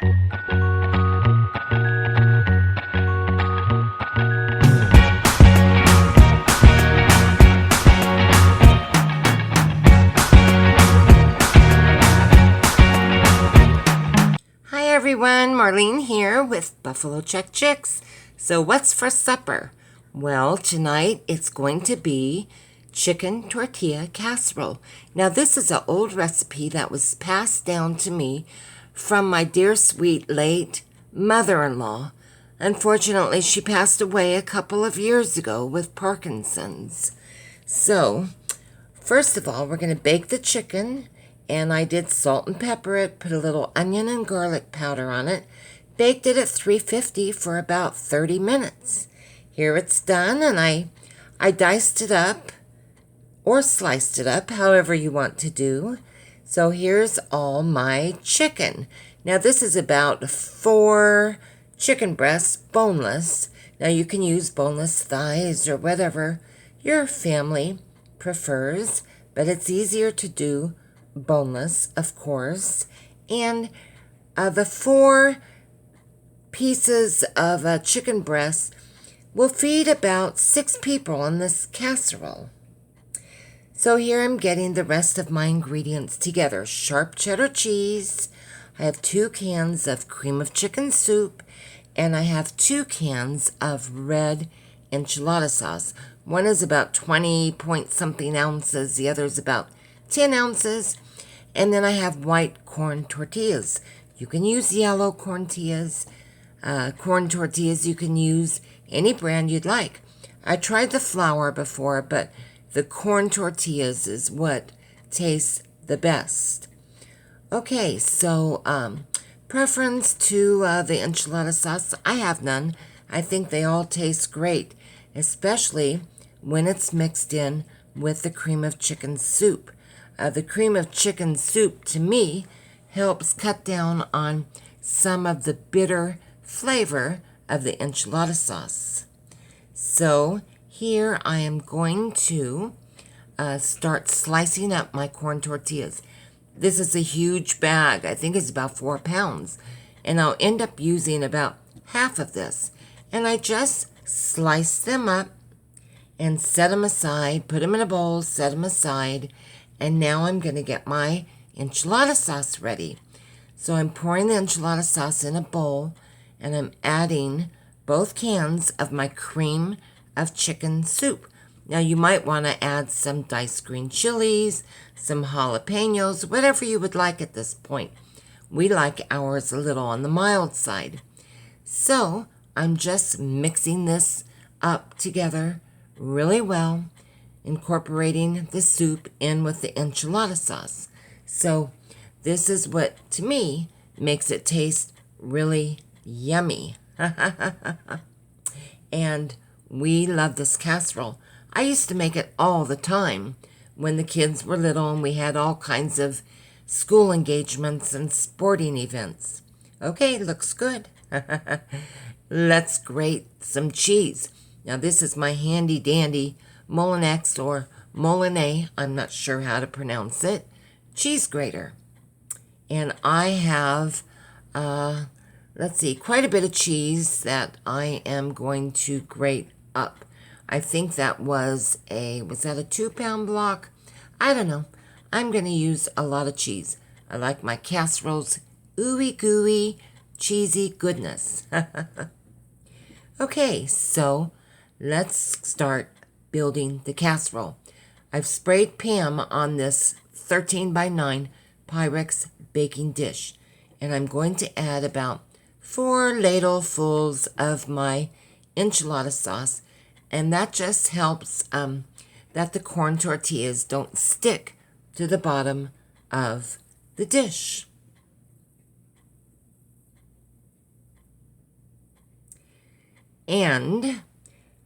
Hi everyone, Marlene here with Buffalo Check Chicks. So what's for supper? Well, tonight it's going to be chicken tortilla casserole. Now this is an old recipe that was passed down to me from my dear sweet late mother-in-law. Unfortunately, she passed away a couple of years ago with Parkinson's. So, first of all, we're going to bake the chicken. And I did salt and pepper it, put a little onion and garlic powder on it, baked it at 350 for about 30 minutes. Here it's done, and I diced it up or sliced it up, however you want to do. So here's all my chicken. Now this is about 4 chicken breasts, boneless. Now you can use boneless thighs or whatever your family prefers, but it's easier to do boneless, of course. And the 4 pieces of chicken breast will feed about 6 people in this casserole. So here I'm getting the rest of my ingredients together. Sharp cheddar cheese. I have 2 cans of cream of chicken soup, and I have 2 cans of red enchilada sauce. One is about 20 point something ounces, the other is about 10 ounces. And then I have white corn tortillas. You can use yellow corn tortillas. You can use any brand you'd like. I tried the flour before, but the corn tortillas is what tastes the best. Okay, so preference to the enchilada sauce. I have none. I think they all taste great, especially when it's mixed in with the cream of chicken soup. The cream of chicken soup, to me, helps cut down on some of the bitter flavor of the enchilada sauce. So here I am going to start slicing up my corn tortillas. This is a huge bag. I think it's about 4 pounds. And I'll end up using about half of this. And I just slice them up and set them aside, put them in a bowl, set them aside. And now I'm going to get my enchilada sauce ready. So I'm pouring the enchilada sauce in a bowl, and I'm adding both cans of my cream of chicken soup. Now you might want to add some diced green chilies, some jalapenos, whatever you would like at this point. We like ours a little on the mild side. So I'm just mixing this up together really well, incorporating the soup in with the enchilada sauce. So this is what, to me, makes it taste really yummy. And we love this casserole. I used to make it all the time when the kids were little and we had all kinds of school engagements and sporting events. Okay, looks good. Let's grate some cheese. Now this is my handy dandy Molinex or Molinet, I'm not sure how to pronounce it, cheese grater. And I have, quite a bit of cheese that I am going to grate up. I think that was that a 2-pound block? I don't know. I'm going to use a lot of cheese. I like my casseroles ooey gooey, cheesy goodness. Okay, so let's start building the casserole. I've sprayed Pam on this 13 by 9 Pyrex baking dish, and I'm going to add about 4 ladlefuls of my enchilada sauce, and that just helps that the corn tortillas don't stick to the bottom of the dish. And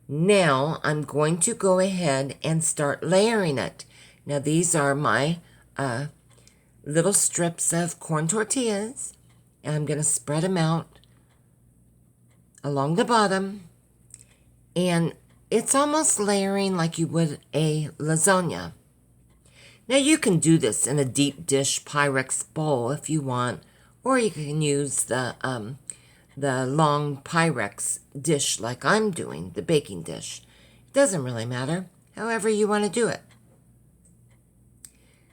now I'm going to go ahead and start layering it. Now these are my little strips of corn tortillas, and I'm going to spread them out along the bottom, and it's almost layering like you would a lasagna. Now you can do this in a deep dish Pyrex bowl if you want, or you can use the long Pyrex dish like I'm doing, the baking dish. It doesn't really matter, however you want to do it.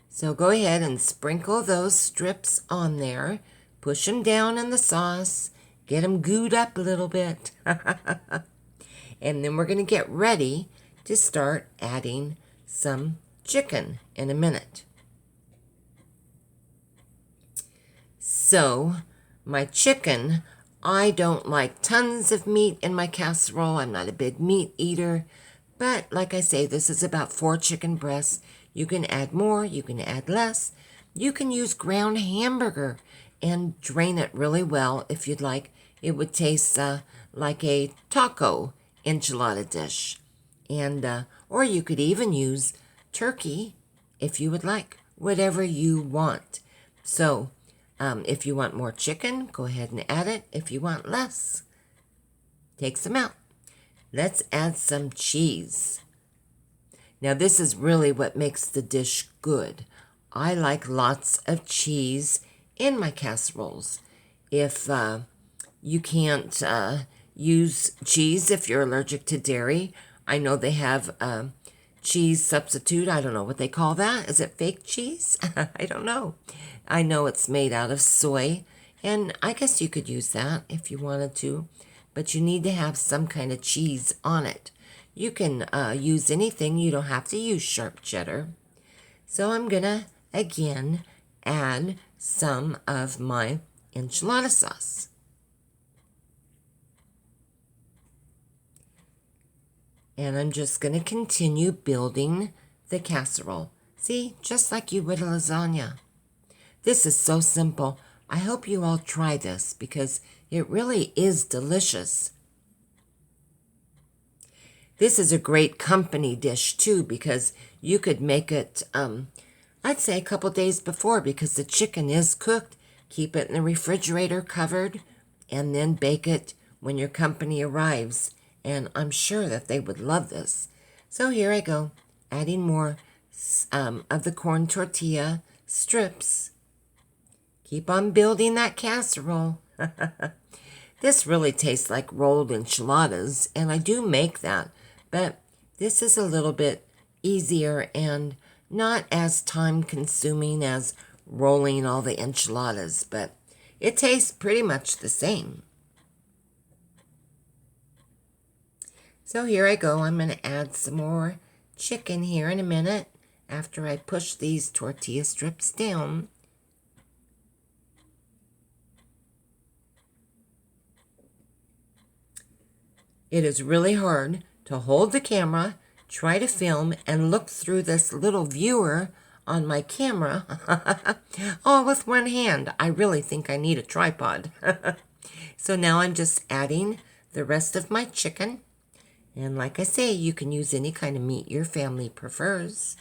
So go ahead and sprinkle those strips on there. Push them down in the sauce. Get them gooed up a little bit. And then we're going to get ready to start adding some chicken in a minute. So my chicken, I don't like tons of meat in my casserole. I'm not a big meat eater. But like I say, this is about 4 chicken breasts. You can add more, you can add less. You can use ground hamburger and drain it really well if you'd like. It would taste like a taco enchilada dish. And or you could even use turkey if you would like, whatever you want. So if you want more chicken, go ahead and add it. If you want less, take some out. Let's add some cheese. Now this is really what makes the dish good. I like lots of cheese in my casseroles. If you can't use cheese if you're allergic to dairy, I know they have cheese substitute. I don't know what they call that. Is it fake cheese? I don't know. I know it's made out of soy, and I guess you could use that if you wanted to, but you need to have some kind of cheese on it. You can use anything. You don't have to use sharp cheddar. So I'm going to, again, add some of my enchilada sauce. And I'm just going to continue building the casserole. See, just like you would a lasagna. This is so simple. I hope you all try this because it really is delicious. This is a great company dish too because you could make it, I'd say a couple days before because the chicken is cooked. Keep it in the refrigerator covered and then bake it when your company arrives. And I'm sure that they would love this. So here I go, adding more of the corn tortilla strips. Keep on building that casserole. This really tastes like rolled enchiladas, and I do make that. But this is a little bit easier and not as time-consuming as rolling all the enchiladas, but it tastes pretty much the same. So here I go. I'm going to add some more chicken here in a minute after I push these tortilla strips down. It is really hard to hold the camera, try to film, and look through this little viewer on my camera, all with one hand. I really think I need a tripod. So now I'm just adding the rest of my chicken. And like I say, you can use any kind of meat your family prefers.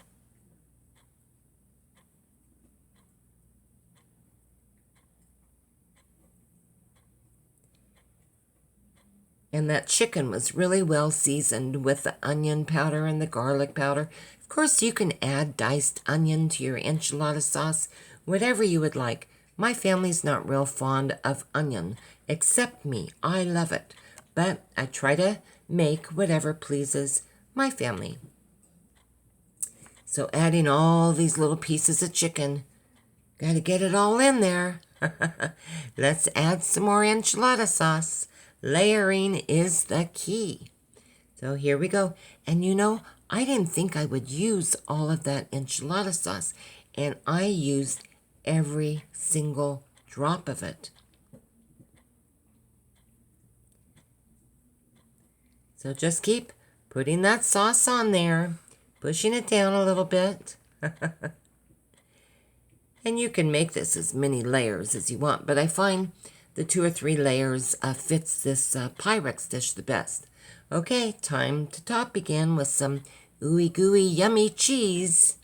And that chicken was really well seasoned with the onion powder and the garlic powder. Of course, you can add diced onion to your enchilada sauce, whatever you would like. My family's not real fond of onion, except me. I love it. But I try to make whatever pleases my family. So adding all these little pieces of chicken. Got to get it all in there. Let's add some more enchilada sauce. Layering is the key. So here we go. And you know, I didn't think I would use all of that enchilada sauce. And I used every single drop of it. So just keep putting that sauce on there, pushing it down a little bit. And you can make this as many layers as you want, but I find the 2 or 3 layers fits this Pyrex dish the best. Okay, time to top again with some ooey gooey yummy cheese.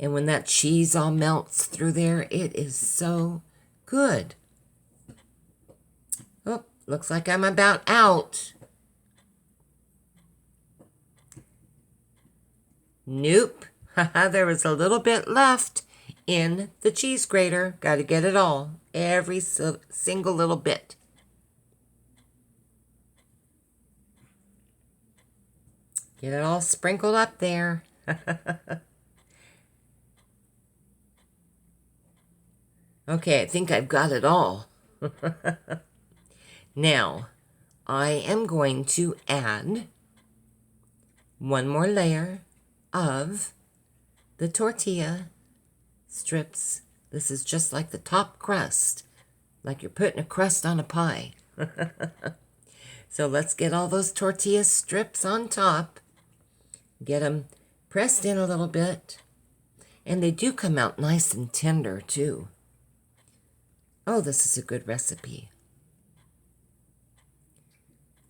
And when that cheese all melts through there, it is so good. Oh, looks like I'm about out. Nope. There was a little bit left in the cheese grater. Got to get it all, every single little bit. Get it all sprinkled up there. Okay, I think I've got it all. Now, I am going to add one more layer of the tortilla strips. This is just like the top crust, like you're putting a crust on a pie. So let's get all those tortilla strips on top. Get them pressed in a little bit. And they do come out nice and tender, too. Oh, this is a good recipe.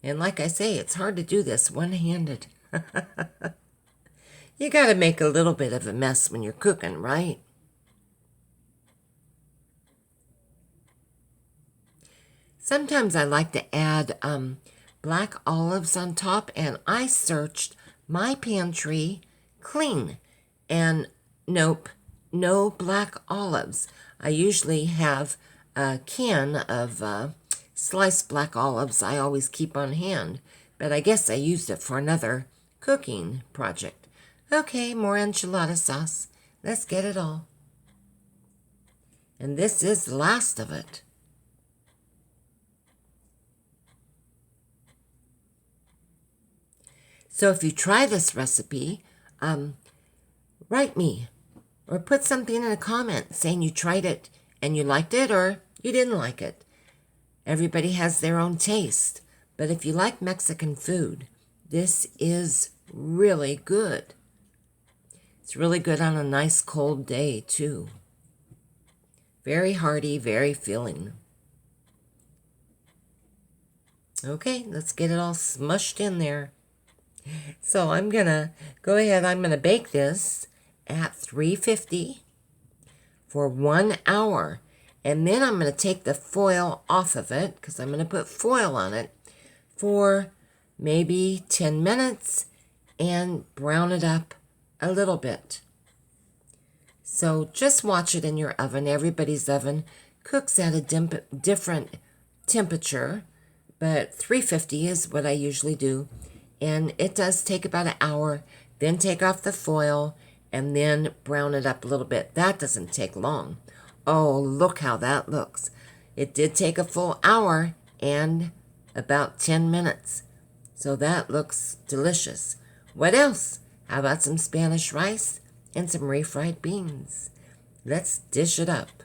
And like I say, it's hard to do this one-handed. You got to make a little bit of a mess when you're cooking, right? Sometimes I like to add black olives on top, and I searched my pantry clean, and nope, no black olives. I usually have a can of sliced black olives I always keep on hand, but I guess I used it for another cooking project. Okay, more enchilada sauce. Let's get it all. And this is the last of it. So if you try this recipe, write me or put something in a comment saying you tried it and you liked it or you didn't like it. Everybody has their own taste, but if you like Mexican food, this is really good. It's really good on a nice cold day, too. Very hearty, very filling. Okay, let's get it all smushed in there. So I'm going to go ahead, I'm going to bake this at 350 for 1 hour. And then I'm going to take the foil off of it, because I'm going to put foil on it, for maybe 10 minutes and brown it up a little bit. So just watch it in your oven. Everybody's oven cooks at a different temperature, but 350 is what I usually do. And it does take about an hour, then take off the foil, and then brown it up a little bit. That doesn't take long. Oh, look how that looks. It did take a full hour and about 10 minutes. So that looks delicious. What else? How about some Spanish rice and some refried beans? Let's dish it up.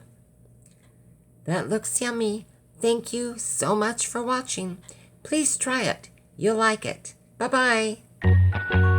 That looks yummy. Thank you so much for watching. Please try it. You'll like it. Bye-bye.